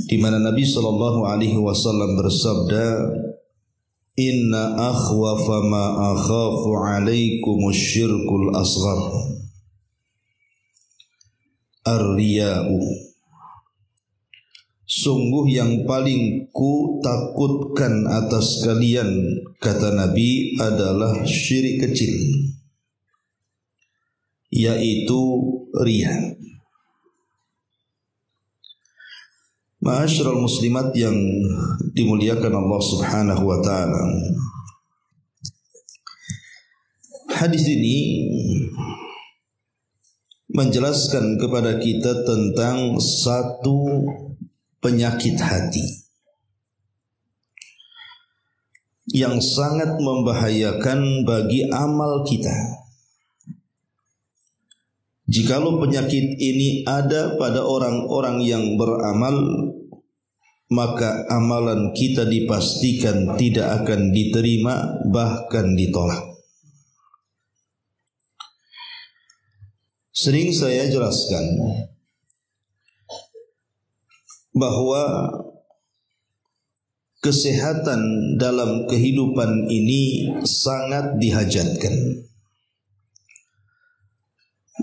di mana Nabi sallallahu alaihi wasallam bersabda, "Inna akhwafa ma akhafu 'alaikumus syirkul asghar ar-riya'u." Sungguh yang paling ku takutkan atas kalian, kata Nabi, adalah syirik kecil, yaitu riya. Ma'asyiral muslimat yang dimuliakan Allah Subhanahu wa taala. Hadis ini menjelaskan kepada kita tentang satu penyakit hati yang sangat membahayakan bagi amal kita. Jikalau penyakit ini ada pada orang-orang yang beramal, maka amalan kita dipastikan tidak akan diterima, bahkan ditolak. Sering saya jelaskan bahwa kesehatan dalam kehidupan ini sangat dihajatkan,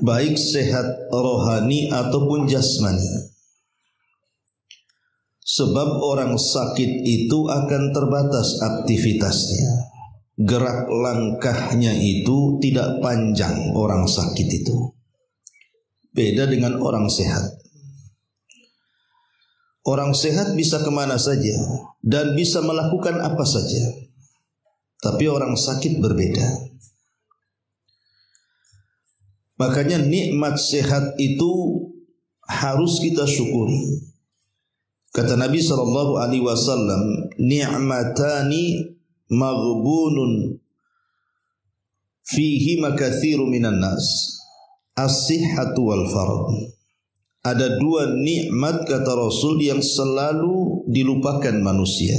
baik sehat rohani ataupun jasmani. Sebab orang sakit itu akan terbatas aktivitasnya, gerak langkahnya itu tidak panjang orang sakit itu. Beda dengan orang sehat. Orang sehat bisa kemana saja dan bisa melakukan apa saja. Tapi orang sakit berbeda. Makanya nikmat sehat itu harus kita syukuri. Kata Nabi SAW, "Ni'matani maghbunun fihi makatsiru minan nas, as-sihhatu wal farad." Ada dua nikmat, kata Rasul, yang selalu dilupakan manusia.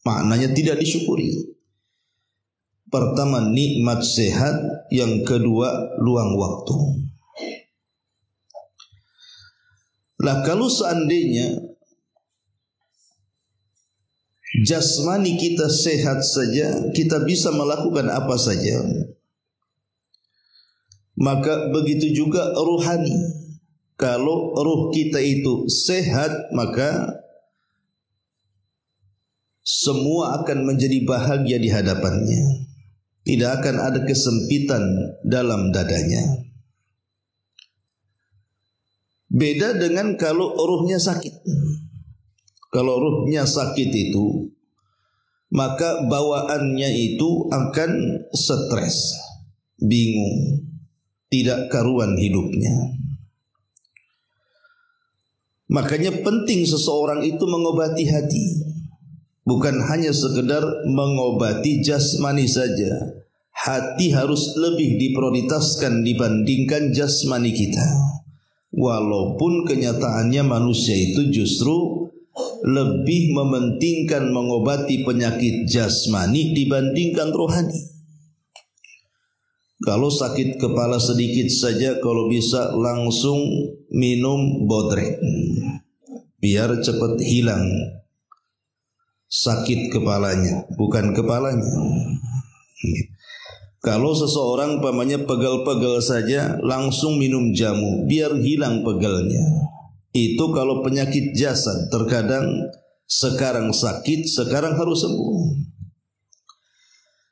Maknanya tidak disyukuri. Pertama nikmat sehat, yang kedua luang waktu. Lah kalau seandainya jasmani kita sehat saja, kita bisa melakukan apa saja, maka begitu juga rohani. Kalau ruh kita itu sehat, maka semua akan menjadi bahagia di hadapannya. Tidak akan ada kesempitan dalam dadanya. Beda dengan kalau ruhnya sakit. Kalau ruhnya sakit itu, maka bawaannya itu akan stres, bingung, tidak karuan hidupnya. Makanya penting seseorang itu mengobati hati. Bukan hanya sekedar mengobati jasmani saja. Hati harus lebih diprioritaskan dibandingkan jasmani kita. Walaupun kenyataannya manusia itu justru lebih mementingkan mengobati penyakit jasmani dibandingkan rohani. Kalau sakit kepala sedikit saja, kalau bisa langsung minum bodrek, biar cepat hilang sakit kepalanya, bukan kepalanya. Kalau seseorang pamannya pegal-pegal saja, langsung minum jamu, biar hilang pegalnya. Itu kalau penyakit jasad, terkadang sekarang sakit, sekarang harus sembuh.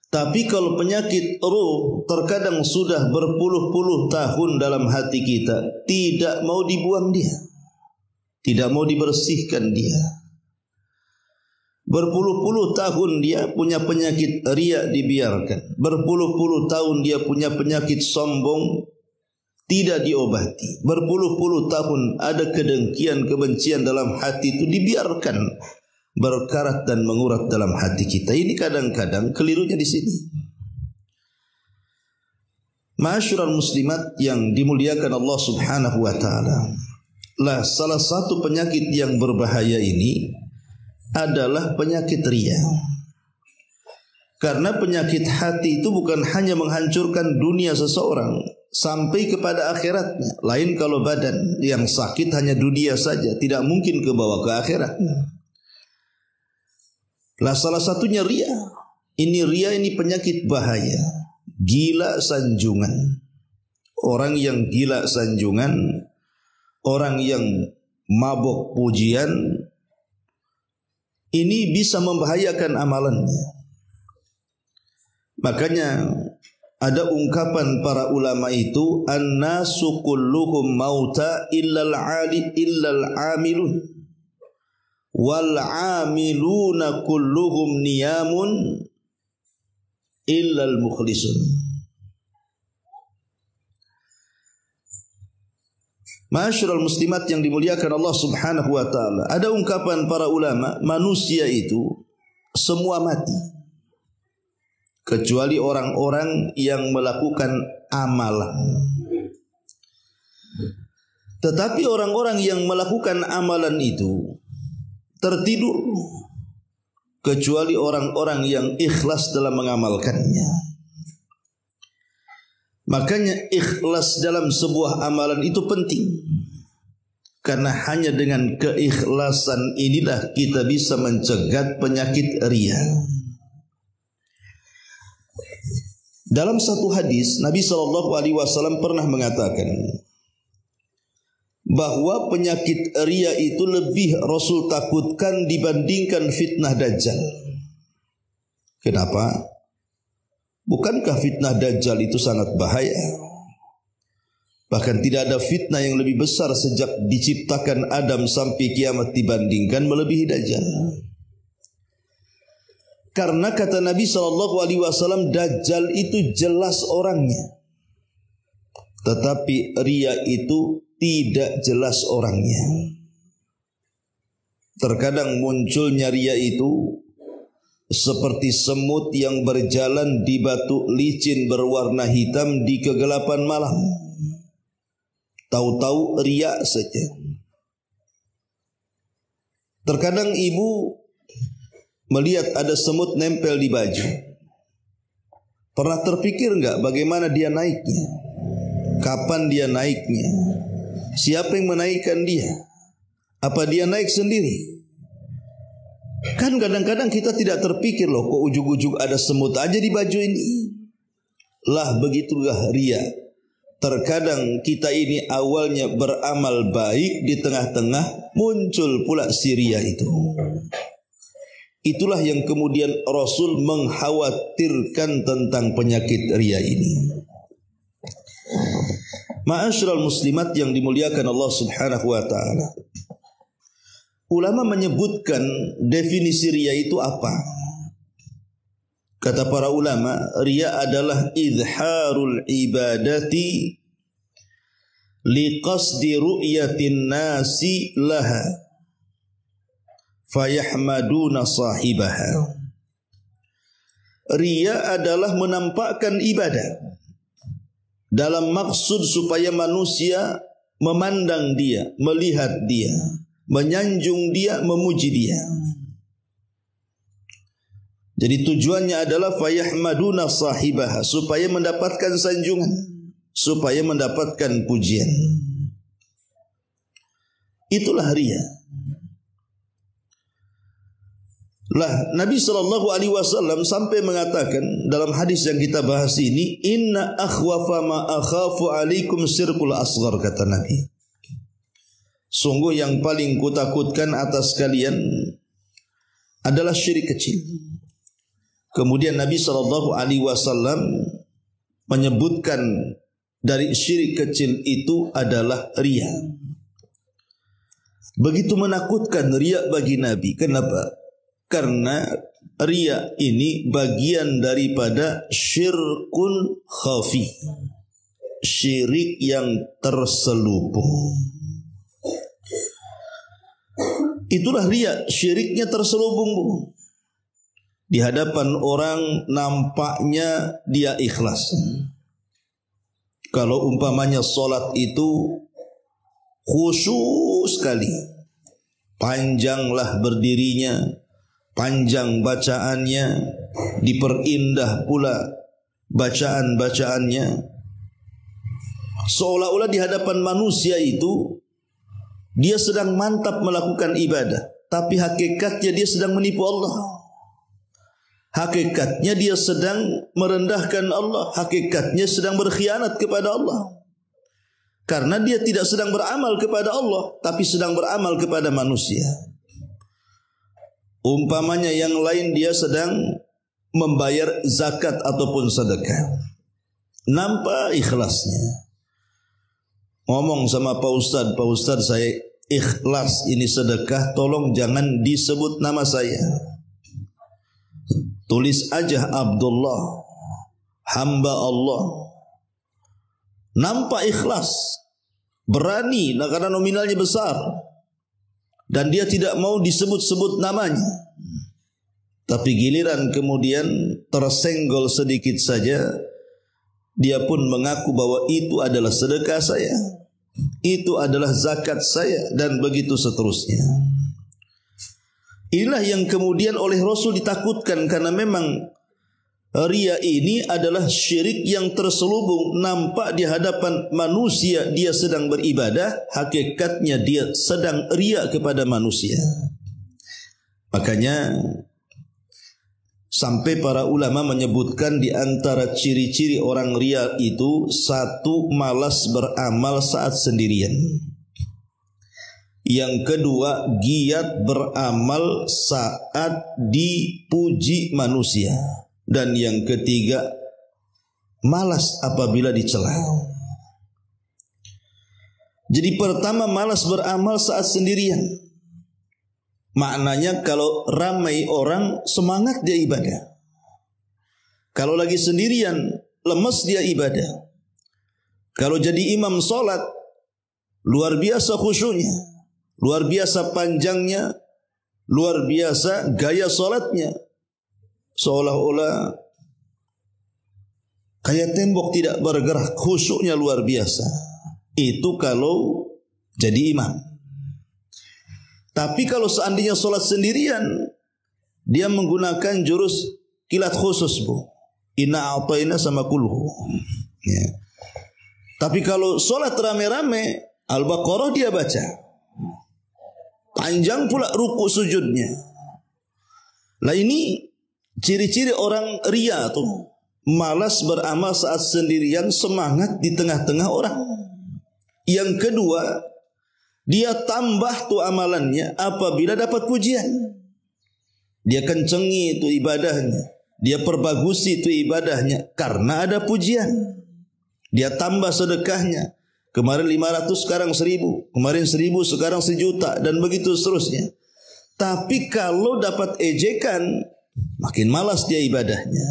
Tapi kalau penyakit ruh, terkadang sudah berpuluh-puluh tahun dalam hati kita, tidak mau dibuang dia, tidak mau dibersihkan dia. Berpuluh-puluh tahun dia punya penyakit riya, dibiarkan. Berpuluh-puluh tahun dia punya penyakit sombong, tidak diobati. Berpuluh-puluh tahun ada kedengkian, kebencian dalam hati, itu dibiarkan berkarat dan mengurat dalam hati kita. Ini kadang-kadang kelirunya di sini. Ma'asyiral muslimat yang dimuliakan Allah Subhanahu wa taala. Lah salah satu penyakit yang berbahaya ini adalah penyakit riya. Karena penyakit hati itu bukan hanya menghancurkan dunia seseorang sampai kepada akhiratnya. Lain kalau badan yang sakit hanya dunia saja, tidak mungkin kebawa ke akhirat. Lah salah satunya riya. Ini riya, ini penyakit bahaya. Gila sanjungan. Orang yang gila sanjungan, orang yang mabok pujian, ini bisa membahayakan amalannya. Makanya ada ungkapan para ulama itu, annasu kulluhum mauta illal amilun wal amiluna kulluhum niyamun illal mukhlisun. Ma'asyiral muslimat yang dimuliakan Allah Subhanahu wa taala, ada ungkapan para ulama, manusia itu semua mati kecuali orang-orang yang melakukan amalan. Tetapi orang-orang yang melakukan amalan itu tertidur kecuali orang-orang yang ikhlas dalam mengamalkannya. Makanya ikhlas dalam sebuah amalan itu penting. Karena hanya dengan keikhlasan inilah kita bisa mencegat penyakit riya. Dalam satu hadis Nabi SAW pernah mengatakan bahwa penyakit riya itu lebih Rasul takutkan dibandingkan fitnah Dajjal. Kenapa? Bukankah fitnah Dajjal itu sangat bahaya? Bahkan tidak ada fitnah yang lebih besar sejak diciptakan Adam sampai kiamat dibandingkan melebihi Dajjal. Karena kata Nabi SAW, Dajjal itu jelas orangnya, tetapi riya itu tidak jelas orangnya. Terkadang munculnya riya itu seperti semut yang berjalan di batu licin berwarna hitam di kegelapan malam. Tahu-tahu riya saja. Terkadang ibu melihat ada semut nempel di baju. Pernah terpikir enggak bagaimana dia naiknya? Kapan dia naiknya? Siapa yang menaikkan dia? Apa dia naik sendiri? Kan kadang-kadang kita tidak terpikir loh, kok ujug-ujug ada semut aja di baju ini. Lah begitulah riya. Terkadang kita ini awalnya beramal baik, di tengah-tengah muncul pula si riya itu. Itulah yang kemudian Rasul mengkhawatirkan tentang penyakit riya ini. Ma'asyiral muslimat yang dimuliakan Allah Subhanahu wa taala. Ulama menyebutkan definisi riya itu apa? Kata para ulama, riya adalah izharul ibadati liqasdi ru'yatin nasi laha fayahmaduna sahibaha. Riya adalah menampakkan ibadah dalam maksud supaya manusia memandang dia, melihat dia, menyanjung dia, memuji dia. Jadi tujuannya adalah fayahmaduna sahibaha, supaya mendapatkan sanjungan, supaya mendapatkan pujian. Itulah riya. Lah Nabi SAW sampai mengatakan dalam hadis yang kita bahas ini, inna akhwafa ma akhafu alaikum syirkul asghar, kata Nabi. Sungguh yang paling kutakutkan atas kalian adalah syirik kecil. Kemudian Nabi SAW menyebutkan dari syirik kecil itu adalah riya. Begitu menakutkan riya bagi Nabi. Kenapa? Karena riya ini bagian daripada syirkun khafi, syirik yang terselubung. Itulah riya, syiriknya terselubung. Di hadapan orang nampaknya dia ikhlas. Kalau umpamanya solat itu khusyuk sekali, panjanglah berdirinya, panjang bacaannya, diperindah pula bacaan-bacaannya, seolah-olah di hadapan manusia itu dia sedang mantap melakukan ibadah, tapi hakikatnya dia sedang menipu Allah. Hakikatnya dia sedang merendahkan Allah, hakikatnya sedang berkhianat kepada Allah. Karena dia tidak sedang beramal kepada Allah, tapi sedang beramal kepada manusia. Umpamanya yang lain dia sedang membayar zakat ataupun sedekah, nampak ikhlasnya. Ngomong sama Pak Ustadz saya ikhlas ini sedekah, tolong jangan disebut nama saya. Tulis aja Abdullah, hamba Allah. Nampak ikhlas, berani, karena nominalnya besar, dan dia tidak mau disebut-sebut namanya. Tapi giliran kemudian tersenggol sedikit saja, dia pun mengaku bahwa itu adalah sedekah saya, itu adalah zakat saya, dan begitu seterusnya. Inilah yang kemudian oleh Rasul ditakutkan, karena memang riya ini adalah syirik yang terselubung. Nampak di hadapan manusia dia sedang beribadah, hakikatnya dia sedang riya kepada manusia. Makanya sampai para ulama menyebutkan di antara ciri-ciri orang riya itu, satu, malas beramal saat sendirian. Yang kedua, giat beramal saat dipuji manusia. Dan yang ketiga, malas apabila dicela. Jadi pertama, malas beramal saat sendirian. Maknanya kalau ramai orang, semangat dia ibadah. Kalau lagi sendirian, lemes dia ibadah. Kalau jadi imam sholat, luar biasa khusyuknya, luar biasa panjangnya, luar biasa gaya sholatnya, seolah-olah kayak tembok tidak bergerak, khusyuknya luar biasa. Itu kalau jadi imam. Tapi kalau seandainya sholat sendirian, dia menggunakan jurus kilat khusus, bu, inna a'tayna sama kulhu, ya. Tapi kalau sholat rame-rame, Al-Baqarah dia baca, panjang pula ruku sujudnya. Lah ini ciri-ciri orang riya tuh, malas beramal saat sendirian, semangat di tengah-tengah orang. Yang kedua, dia tambah tuh amalannya apabila dapat pujian. Dia kencengi itu ibadahnya, dia perbagusi itu ibadahnya karena ada pujian. Dia tambah sedekahnya, kemarin 500 sekarang 1000, kemarin 1000 sekarang 1.000.000, dan begitu seterusnya. Tapi kalau dapat ejekan, makin malas dia ibadahnya.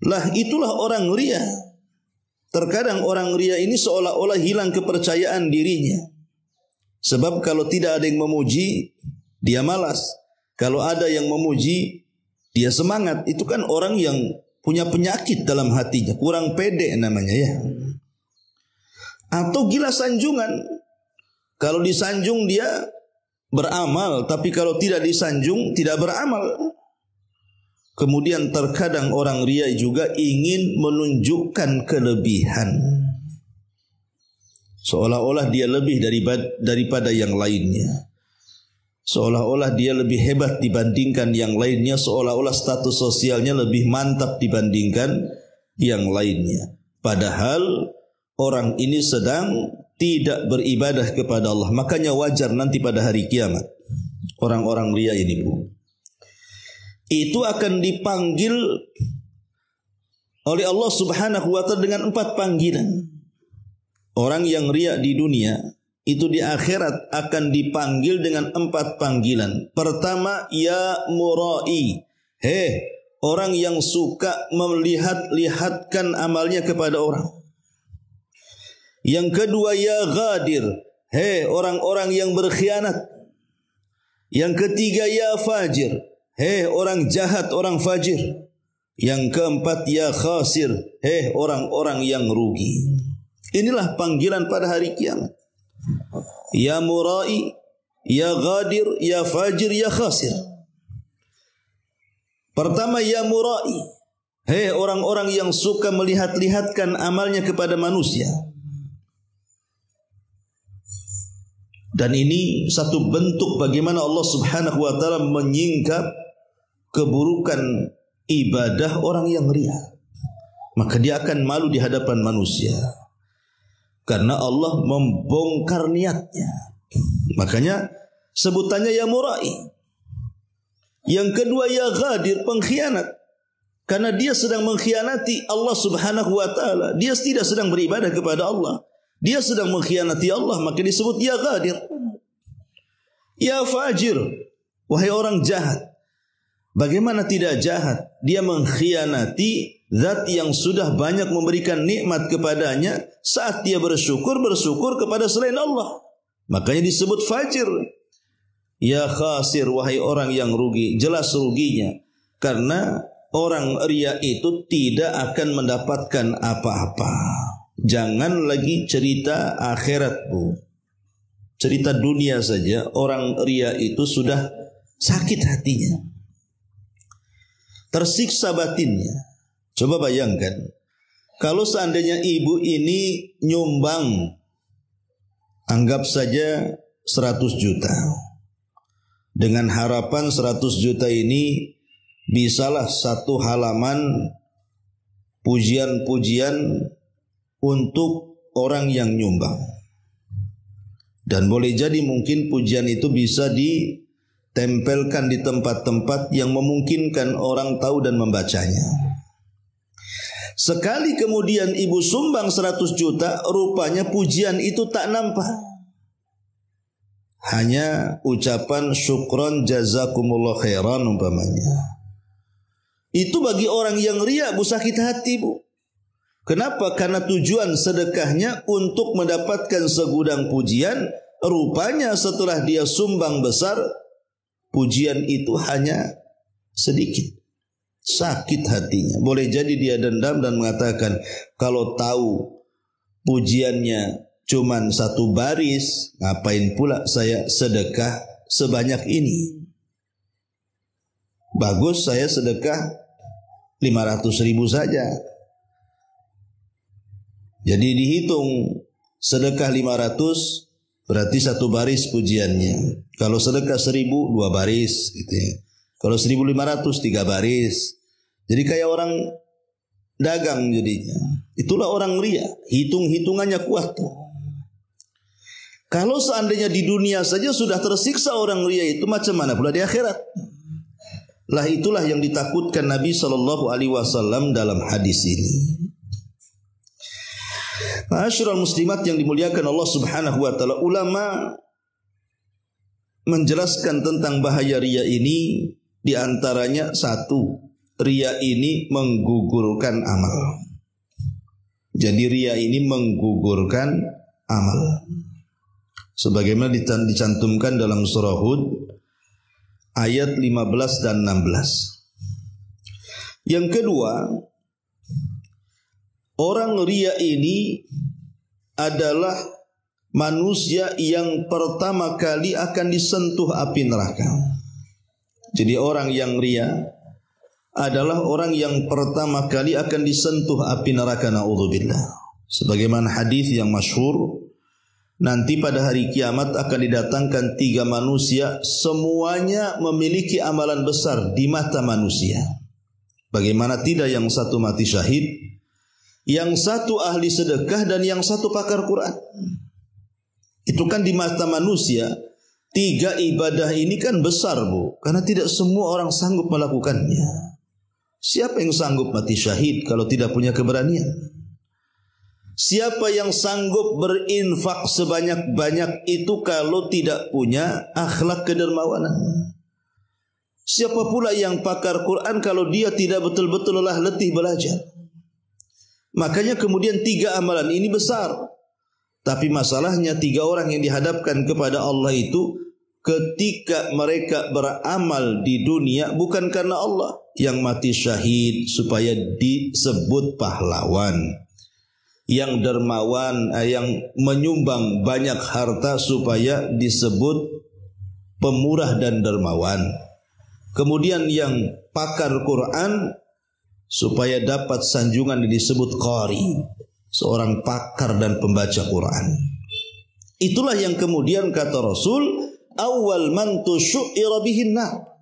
Lah itulah orang riya. Terkadang orang riya ini seolah-olah hilang kepercayaan dirinya. Sebab kalau tidak ada yang memuji, dia malas. Kalau ada yang memuji, dia semangat. Itu kan orang yang punya penyakit dalam hatinya, kurang pede namanya, ya. Atau gila sanjungan. Kalau disanjung dia beramal, tapi kalau tidak disanjung tidak beramal. Kemudian terkadang orang riya juga ingin menunjukkan kelebihan, seolah-olah dia lebih daripada yang lainnya, seolah-olah dia lebih hebat dibandingkan yang lainnya, seolah-olah status sosialnya lebih mantap dibandingkan yang lainnya. Padahal orang ini sedang tidak beribadah kepada Allah. Makanya wajar nanti pada hari kiamat orang-orang riya ini, bu, itu akan dipanggil oleh Allah Subhanahu wa ta'ala dengan 4 panggilan. Orang yang riya di dunia itu di akhirat akan dipanggil dengan 4 panggilan. Pertama, ya murai, orang yang suka melihat-lihatkan amalnya kepada orang. Yang kedua, ya ghadir, orang-orang yang berkhianat. Yang ketiga, ya fajir, orang jahat, orang fajir. Yang keempat, ya khasir, orang-orang yang rugi. Inilah panggilan pada hari kiamat. Ya murai, ya ghadir, ya fajir, ya khasir. Pertama, ya murai. Hei orang-orang yang suka melihat-lihatkan amalnya kepada manusia. Dan ini satu bentuk bagaimana Allah Subhanahu wa taala menyingkap keburukan ibadah orang yang riya. Maka dia akan malu di hadapan manusia. Karena Allah membongkar niatnya. Makanya sebutannya ya murai. Yang kedua, ya ghadir, pengkhianat. Karena dia sedang mengkhianati Allah Subhanahu wa taala. Dia tidak sedang beribadah kepada Allah. Dia sedang mengkhianati Allah, maka disebut ya ghadir. Ya fajir, wahai orang jahat. Bagaimana tidak jahat? Dia mengkhianati zat yang sudah banyak memberikan nikmat kepadanya. Saat dia bersyukur kepada selain Allah. Makanya disebut fajir. Ya khasir, wahai orang yang rugi. Jelas ruginya. Karena orang riya itu tidak akan mendapatkan apa-apa. Jangan lagi cerita akhirat, Bu. Cerita dunia saja, orang riya itu sudah sakit hatinya. Tersiksa batinnya. Coba bayangkan, kalau seandainya ibu ini nyumbang, anggap saja 100 juta. Dengan harapan 100 juta ini bisalah satu halaman pujian-pujian untuk orang yang nyumbang. Dan boleh jadi mungkin pujian itu bisa ditempelkan di tempat-tempat yang memungkinkan orang tahu dan membacanya. Sekali kemudian ibu sumbang 100 juta, rupanya pujian itu tak nampak. Hanya ucapan syukron jazakumullah khairan umpamanya. Itu bagi orang yang riya, Bu, sakit hati, Bu. Kenapa? Karena tujuan sedekahnya untuk mendapatkan segudang pujian. Rupanya setelah dia sumbang besar, pujian itu hanya sedikit. Sakit hatinya. Boleh jadi dia dendam dan mengatakan, kalau tahu pujiannya cuman satu baris, ngapain pula saya sedekah sebanyak ini? Bagus saya sedekah 500.000 saja. Jadi dihitung sedekah 500 berarti satu baris pujiannya. Kalau sedekah 1.000 2 baris gitu ya. Kalau 1.500 3 baris. Jadi kayak orang dagang jadinya. Itulah orang riya, hitung-hitungannya kuat tuh. Kalau seandainya di dunia saja sudah tersiksa orang riya itu, macam mana pula di akhirat? Lah itulah yang ditakutkan Nabi SAW dalam hadis ini. Ma'asyiral muslimat yang dimuliakan Allah Subhanahu wa taala, ulama menjelaskan tentang bahaya riya ini, di antaranya satu, riya ini menggugurkan amal. Jadi riya ini menggugurkan amal. Sebagaimana dicantumkan dalam surah Hud ayat 15 dan 16. Yang kedua, orang riya ini adalah manusia yang pertama kali akan disentuh api neraka. Jadi orang yang riya adalah orang yang pertama kali akan disentuh api neraka, naudzubillah. Sebagaimana hadis yang masyhur, nanti pada hari kiamat akan didatangkan 3 manusia, semuanya memiliki amalan besar di mata manusia. Bagaimana tidak, yang satu mati syahid, yang satu ahli sedekah, dan yang satu pakar Quran. Itu kan di mata manusia. 3 ibadah ini kan besar, Bu, karena tidak semua orang sanggup melakukannya. Siapa yang sanggup mati syahid kalau tidak punya keberanian? Siapa yang sanggup berinfak sebanyak-banyak itu kalau tidak punya akhlak kedermawanan? Siapa pula yang pakar Quran kalau dia tidak betul-betul lelah letih belajar? Makanya kemudian 3 amalan ini besar. Tapi masalahnya 3 orang yang dihadapkan kepada Allah itu, ketika mereka beramal di dunia bukan karena Allah, yang mati syahid supaya disebut pahlawan, yang dermawan, yang menyumbang banyak harta supaya disebut pemurah dan dermawan. Kemudian yang pakar Quran supaya dapat sanjungan disebut qari, seorang pakar dan pembaca Quran. Itulah yang kemudian kata Rasul, awal man tusyu'ira bihinna.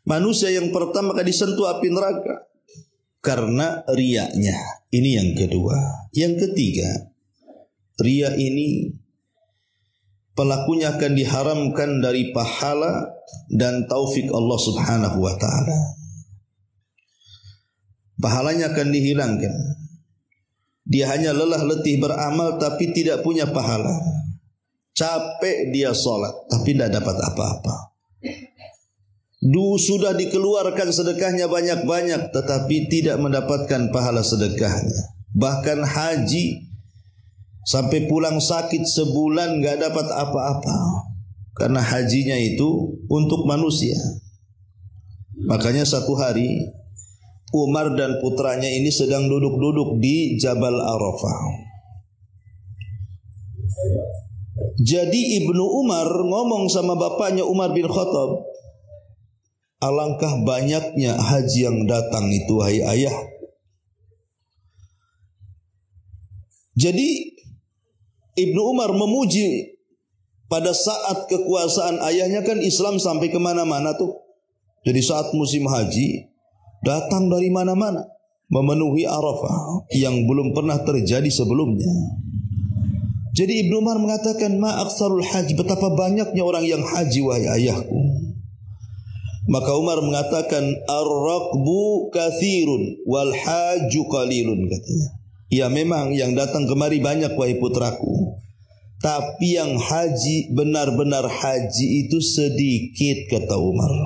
Manusia yang pertama kali disentuh api neraka karena riaknya. Ini yang kedua. Yang ketiga, riya ini pelakunya akan diharamkan dari pahala dan taufik Allah Subhanahu wa taala. Pahalanya akan dihilangkan. Dia hanya lelah letih beramal tapi tidak punya pahala. Capek dia sholat tapi tidak dapat apa-apa. Sudah dikeluarkan sedekahnya banyak-banyak tetapi tidak mendapatkan pahala sedekahnya. Bahkan haji sampai pulang sakit sebulan gak dapat apa-apa. Karena hajinya itu untuk manusia. Makanya satu hari Umar dan putranya ini sedang duduk-duduk di Jabal Arafah. Jadi Ibnu Umar ngomong sama bapaknya Umar bin Khattab, alangkah banyaknya haji yang datang itu, hai ayah. Jadi Ibnu Umar memuji pada saat kekuasaan ayahnya, kan Islam sampai kemana-mana tuh. Jadi saat musim haji datang dari mana-mana memenuhi Arafah yang belum pernah terjadi sebelumnya. Jadi Ibnu Umar mengatakan, ma aktsarul haji, betapa banyaknya orang yang haji wahai ayahku. Maka Umar mengatakan, ar-raqbu katsirun wal haju qalilun, katanya. Ya memang yang datang kemari banyak wahai putraku, tapi yang haji, benar-benar haji itu sedikit, kata Umar.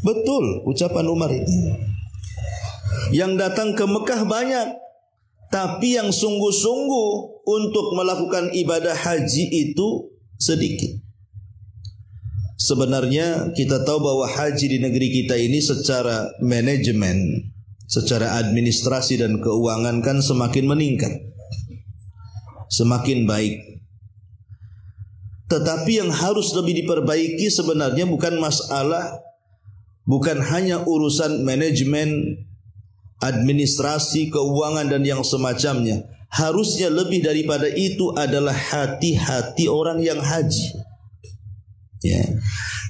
Betul ucapan Umar ini. Yang datang ke Mekah banyak, tapi yang sungguh-sungguh untuk melakukan ibadah haji itu sedikit. Sebenarnya kita tahu bahwa haji di negeri kita ini secara manajemen, secara administrasi dan keuangan kan semakin meningkat, semakin baik. Tetapi yang harus lebih diperbaiki sebenarnya bukan masalah, bukan hanya urusan manajemen, administrasi, keuangan dan yang semacamnya. Harusnya lebih daripada itu adalah hati-hati orang yang haji. Ya.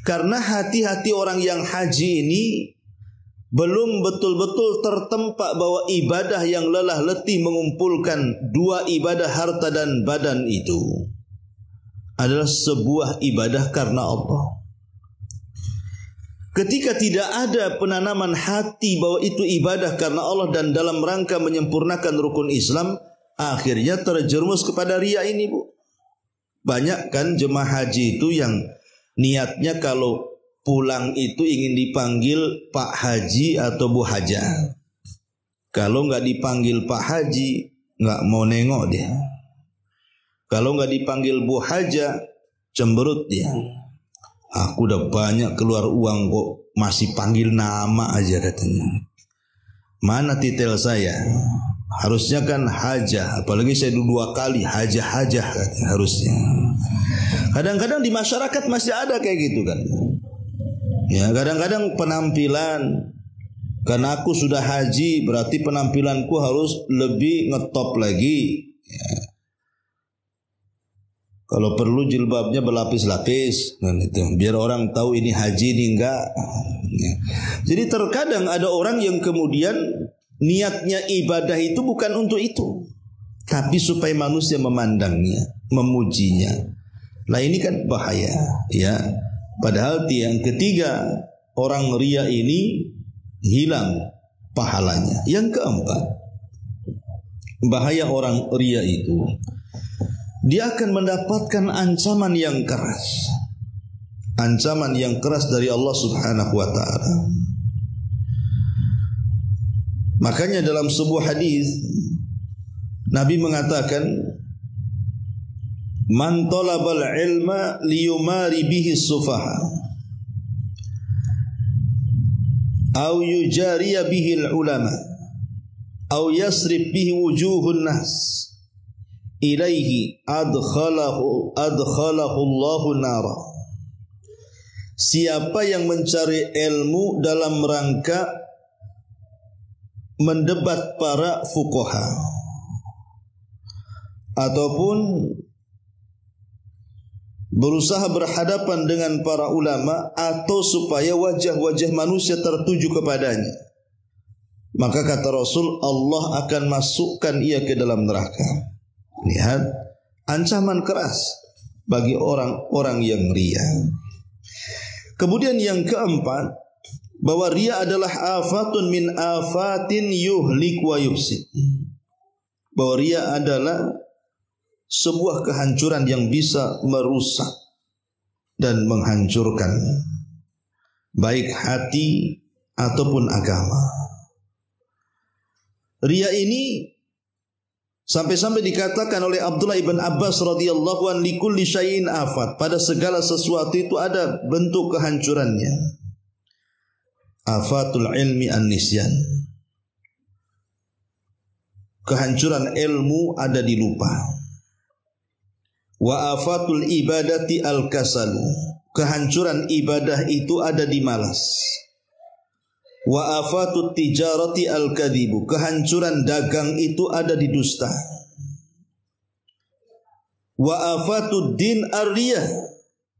Karena hati-hati orang yang haji ini belum betul-betul tertempa bahwa ibadah yang lelah letih mengumpulkan dua ibadah harta dan badan itu adalah sebuah ibadah karena Allah. Ketika tidak ada penanaman hati bahwa itu ibadah karena Allah dan dalam rangka menyempurnakan rukun Islam, akhirnya terjerumus kepada riya ini, Bu. Banyak kan jemaah haji itu yang niatnya kalau pulang itu ingin dipanggil Pak Haji atau Bu Haja. Kalau nggak dipanggil Pak Haji, nggak mau nengok dia. Kalau nggak dipanggil Bu Haja, cemberut dia. Aku udah banyak keluar uang kok masih panggil nama aja, katanya. Mana titel saya? Harusnya kan Haja, apalagi saya 2 kali Haja katanya, harusnya. Kadang-kadang di masyarakat masih ada kayak gitu kan. Ya, kadang-kadang penampilan, karena aku sudah haji berarti penampilanku harus lebih ngetop lagi. Ya. Kalau perlu jilbabnya berlapis-lapis, kan itu. Biar orang tahu ini haji, ini enggak. Ya. Jadi terkadang ada orang yang kemudian niatnya ibadah itu bukan untuk itu, tapi supaya manusia memandangnya, memujinya. Nah ini kan bahaya, ya. Padahal yang ketiga, orang riya ini hilang pahalanya. Yang keempat, bahaya orang riya itu, dia akan mendapatkan ancaman yang keras. Ancaman yang keras dari Allah Subhanahu wa ta'ala. Makanya dalam sebuah hadis Nabi mengatakan, man talabal ilma liyumari bihi sufaha aw yujariya bihi ulama aw yasrib bihi wujuhun nas ilaihi adkhalahu Allahu nara. siapa yang mencari ilmu dalam rangka mendebat para fuqaha ataupun berusaha berhadapan dengan para ulama atau supaya wajah-wajah manusia tertuju kepadanya, maka kata Rasul, Allah akan masukkan ia ke dalam neraka. Lihat, ancaman keras bagi orang-orang yang ria. Kemudian yang keempat, bahwa ria adalah afatun min afatin yuhlik wa yufsid. Bahwa ria adalah sebuah kehancuran yang bisa merusak dan menghancurkan baik hati ataupun agama. Ria ini sampai-sampai dikatakan oleh Abdullah ibn Abbas radhiyallahu an, likulli syai'in afat, pada segala sesuatu itu ada bentuk kehancurannya. Afatul ilmi an-nisyan, kehancuran ilmu ada di lupa. Wa afatul ibadati al-kasalu, kehancuran ibadah itu ada di malas. Wa afatut tijarati al-kadhibu, kehancuran dagang itu ada di dusta. Wa afatud din ar-riyah,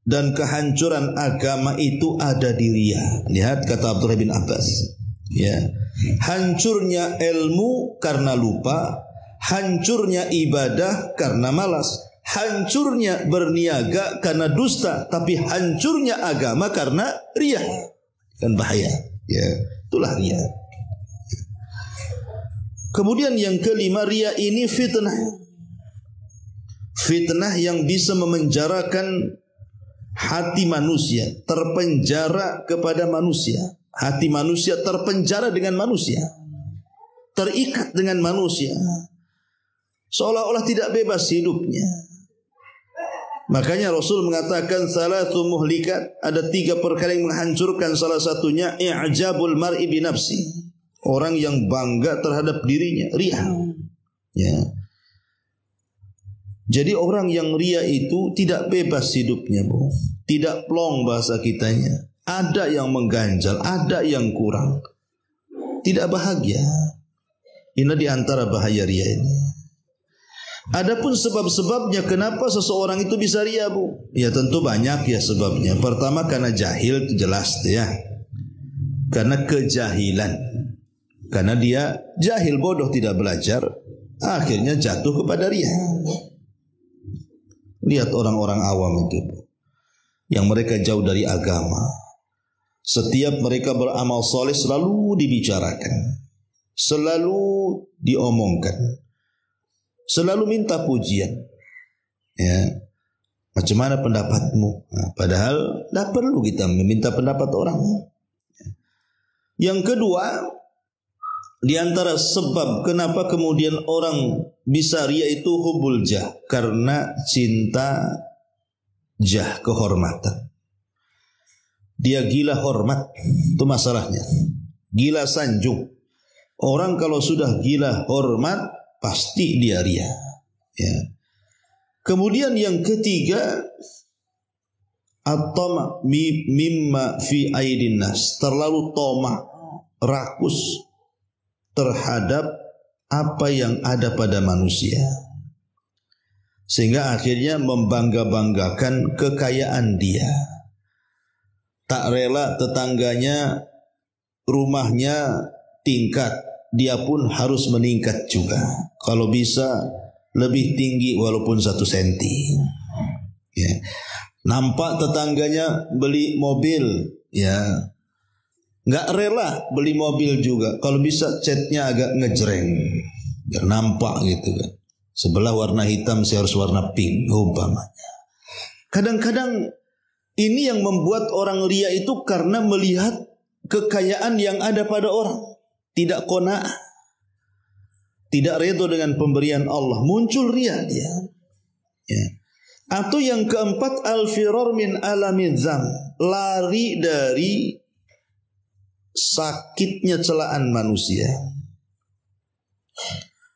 dan kehancuran agama itu ada di riya. Lihat kata Abdullah bin Abbas, ya, hancurnya ilmu karena lupa, hancurnya ibadah karena malas, hancurnya berniaga karena dusta, tapi hancurnya agama karena riya. Kan bahaya, ya, itulah riya. Kemudian yang kelima, riya ini fitnah. Fitnah yang bisa memenjarakan hati manusia, terpenjara kepada manusia. Hati manusia terpenjara dengan manusia, terikat dengan manusia, seolah-olah tidak bebas hidupnya. Makanya Rasul mengatakan salatu muhlikat, ada 3 perkara yang menghancurkan. Salah satunya i'jabul mar'i bi nafsi, orang yang bangga terhadap dirinya, riya. Ya. Jadi orang yang riya itu tidak bebas hidupnya, Bu. Tidak plong bahasa kitanya. Ada yang mengganjal, ada yang kurang. Tidak bahagia. Ini di antara bahaya riya ini. Adapun sebab-sebabnya kenapa seseorang itu bisa riya, Bu? Ya tentu banyak ya sebabnya. Pertama karena jahil, jelas ya. Karena kejahilan. Karena dia jahil, bodoh, tidak belajar, akhirnya jatuh kepada riya. Lihat orang-orang awam itu, yang mereka jauh dari agama. Setiap mereka beramal soleh selalu dibicarakan, selalu diomongkan, selalu minta pujian. Ya, macam mana pendapatmu? Nah, padahal tidak perlu kita meminta pendapat orang. Yang kedua, di antara sebab kenapa kemudian orang bisa riya itu hubul jah, karena cinta jah, kehormatan. Dia gila hormat, itu masalahnya. Gila sanjung. Orang kalau sudah gila hormat pasti dia riya. Ya. Kemudian yang ketiga, at-tama' mimma fi aidin nas, terlalu toma, rakus terhadap apa yang ada pada manusia, sehingga akhirnya membangga-banggakan kekayaan dia. Tak rela tetangganya rumahnya tingkat, dia pun harus meningkat juga. Kalau bisa lebih tinggi walaupun 1 senti. Ya. Nampak tetangganya beli mobil, ya, nggak rela beli mobil juga. Kalau bisa catnya agak ngejreng, biar nampak gitu kan. Sebelah warna hitam, saya harus warna pink umpamanya. Kadang-kadang ini yang membuat orang riya itu karena melihat kekayaan yang ada pada orang, tidak qanaah, tidak redha dengan pemberian Allah, muncul riya dia. Ya. Atau yang keempat, al-firar min alamiz zam, lari dari sakitnya celaan manusia.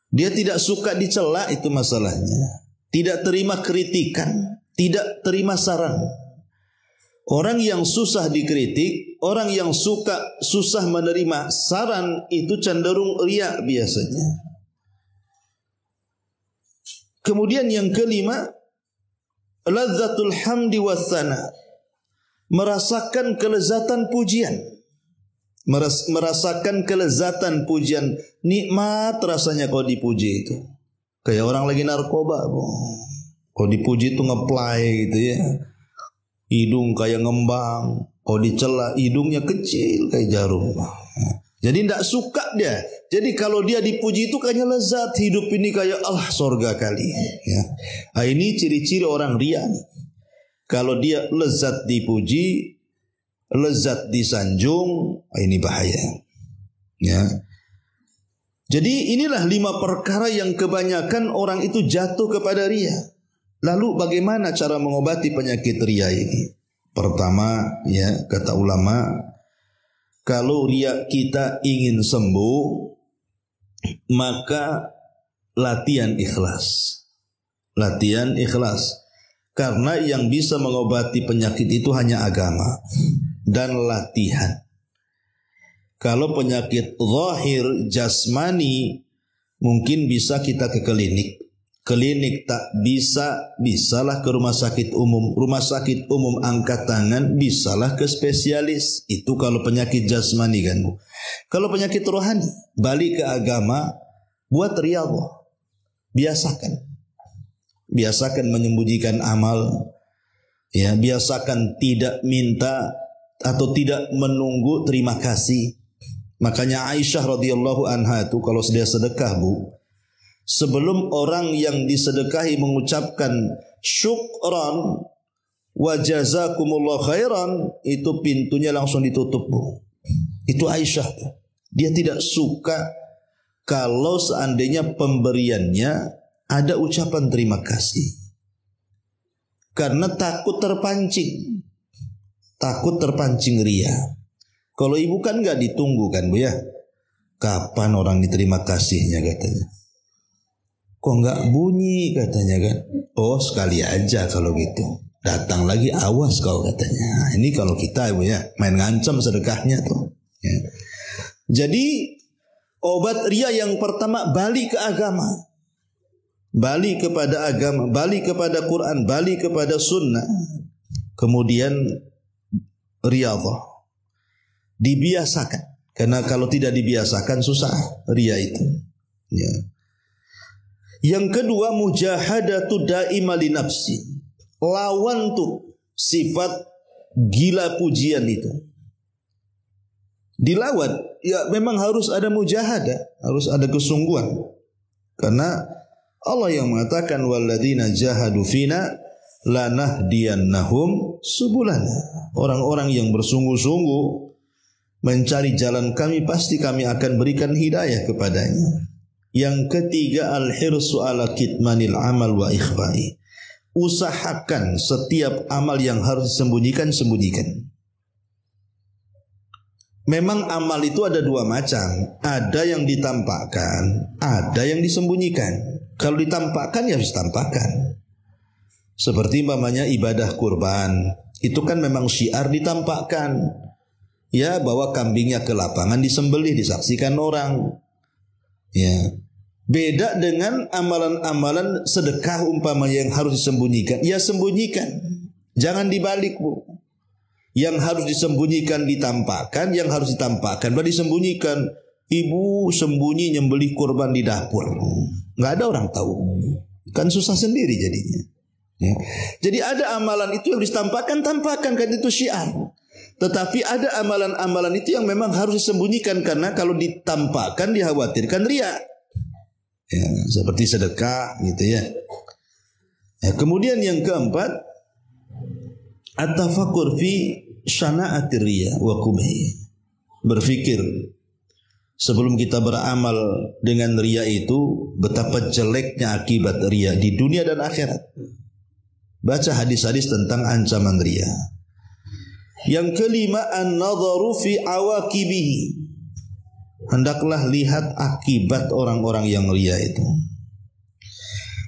Dia tidak suka dicela, itu masalahnya. Tidak terima kritikan, tidak terima saran. Orang yang susah dikritik, orang yang susah menerima saran itu cenderung riya biasanya. Kemudian yang kelima, lazzatul hamdi wassana, merasakan kelezatan pujian. Merasakan kelezatan pujian, nikmat rasanya kalau dipuji itu. Kayak orang lagi narkoba, kalau dipuji itu ngeplay gitu ya. Hidung kayak ngembang, kalau dicela hidungnya kecil kayak jarum. Jadi tidak suka dia. Jadi kalau dia dipuji itu kayaknya lezat, hidup ini kayak Allah sorga kali. Ya. Nah, ini ciri-ciri orang riya. Kalau dia lezat dipuji, lezat disanjung, ini bahaya. Ya. Jadi inilah 5 perkara yang kebanyakan orang itu jatuh kepada riya. Lalu bagaimana cara mengobati penyakit riya ini? Pertama, ya, kata ulama, kalau riya kita ingin sembuh, maka latihan ikhlas. Latihan ikhlas. Karena yang bisa mengobati penyakit itu hanya agama dan latihan. Kalau penyakit zahir jasmani mungkin bisa kita ke klinik. Klinik tak bisa, bisalah ke rumah sakit umum. Rumah sakit umum angkat tangan, bisalah ke spesialis. Itu kalau penyakit jasmani kan. Kalau penyakit rohani, balik ke agama, buat riyadhah. Biasakan. Biasakan menyembunyikan amal. Ya, biasakan tidak minta atau tidak menunggu terima kasih. Makanya Aisyah radhiyallahu anha itu kalau dia sedekah, Bu, sebelum orang yang disedekahi mengucapkan syukran wa jazakumullah khairan, itu pintunya langsung ditutup, Bu. Itu Aisyah. Dia tidak suka kalau seandainya pemberiannya ada ucapan terima kasih. Karena takut terpancing. Takut terpancing riya. Kalau ibu kan gak ditunggu kan, Bu ya. Kapan orang diterima kasihnya katanya. Kok gak bunyi katanya kan. Oh sekali aja kalau gitu. Datang lagi awas kau katanya. Ini kalau kita, Bu ya, main ngancam sedekahnya tuh. Ya. Jadi obat riya yang pertama, balik ke agama. Balik kepada agama, balik kepada Quran, balik kepada sunnah. Kemudian riyadhah. Dibiasakan. Karena kalau tidak dibiasakan susah riya itu. Ya. Yang kedua, mujahadatu daima li nafsi. Lawan tuh sifat gila pujian itu. Dilawan. Ya memang harus ada mujahadah, harus ada kesungguhan. Karena Allah yang mengatakan walladzina jahadu fina lanahdiyannahum subulana. Orang-orang yang bersungguh-sungguh mencari jalan kami, pasti kami akan berikan hidayah kepadanya. Yang ketiga, al-hirsu ala kitmanil amal wa ikhfai. Usahakan setiap amal yang harus disembunyikan, sembunyikan. Memang amal itu ada 2 macam. Ada yang ditampakkan, ada yang disembunyikan. Kalau ditampakkan ya harus ditampakkan. Seperti umpamanya ibadah kurban, itu kan memang syiar ditampakkan. Ya, bawa kambingnya ke lapangan disembelih, disaksikan orang. Ya. Beda dengan amalan-amalan sedekah umpamanya yang harus disembunyikan. Ya sembunyikan. Jangan dibalik, Bu. Yang harus disembunyikan ditampakkan, yang harus ditampakkan baru disembunyikan. Ibu sembunyi nyembelih kurban di dapur. Enggak ada orang tahu. Kan susah sendiri jadinya. Ya. Jadi ada amalan itu yang ditampakkan, tampakkan, kan itu syiar. Tetapi ada amalan-amalan itu yang memang harus disembunyikan, karena kalau ditampakkan dikhawatirkan riya. Ya, seperti sedekah gitu ya. Ya, kemudian yang keempat, at-tafakkur fi syana'atir riya wa qubhi. Berfikir sebelum kita beramal dengan riya itu, betapa jeleknya akibat riya di dunia dan akhirat. Baca hadis-hadis tentang ancaman riya. Yang kelima, an-nadharu fi awaqibihi. Hendaklah lihat akibat orang-orang yang riya itu.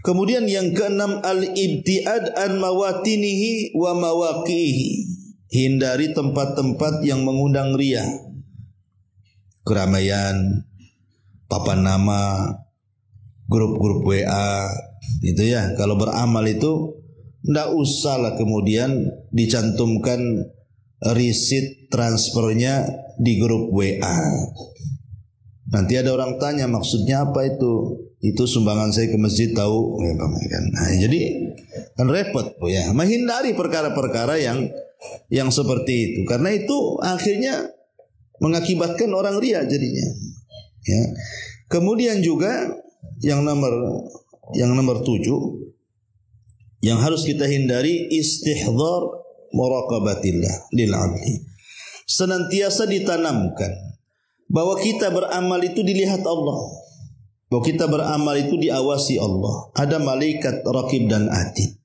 Kemudian yang keenam, al-ibtiad an mawatinihi wa mawaqihi. hindari tempat-tempat yang mengundang riya, keramaian, papan nama, grup-grup WA, gitu ya. Kalau beramal itu ndak usahlah kemudian dicantumkan risit transfernya di grup WA. Nanti ada orang tanya maksudnya apa itu? Itu sumbangan saya ke masjid tahu, ya, kan. Nah, jadi kan repot, ya. Menghindari perkara-perkara yang seperti itu, karena itu akhirnya mengakibatkan orang riya jadinya. Ya. Kemudian juga yang nomor 7 yang harus kita hindari, istihdhar muraqabatillah lil 'abdi. Senantiasa ditanamkan bahwa kita beramal itu dilihat Allah, bahwa kita beramal itu diawasi Allah. Ada malaikat raqib dan atid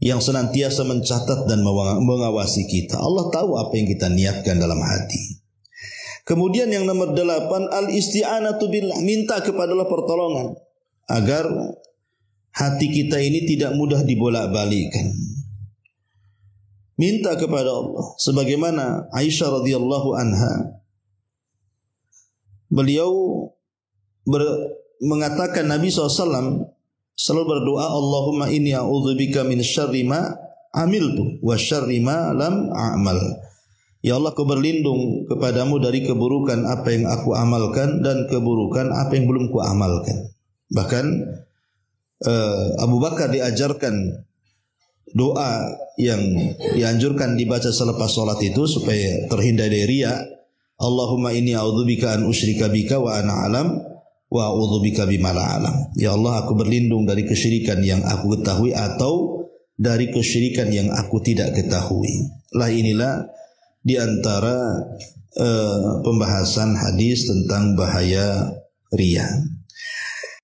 yang senantiasa mencatat dan mengawasi kita. Allah tahu apa yang kita niatkan dalam hati. Kemudian yang nomor 8, al-isti'anatu billah, minta kepada Allah pertolongan agar hati kita ini tidak mudah dibolak-balikkan. Minta kepada Allah, sebagaimana Aisyah radhiyallahu anha, beliau mengatakan Nabi SAW selalu berdoa, Allahumma inni a'udzubika min syarri ma amiltu wa syarri ma lam a'mal. Ya Allah, aku berlindung kepadamu dari keburukan apa yang aku amalkan dan keburukan apa yang belum ku amalkan. Bahkan Abu Bakar diajarkan doa yang dianjurkan dibaca selepas salat itu supaya terhindar dari riya. Allahumma inni a'udzubika an usyrika bika wa ana alam wa a'udzubika bima la alam. Ya Allah, aku berlindung dari kesyirikan yang aku ketahui atau dari kesyirikan yang aku tidak ketahui. Lah inilah di antara pembahasan hadis tentang bahaya riya.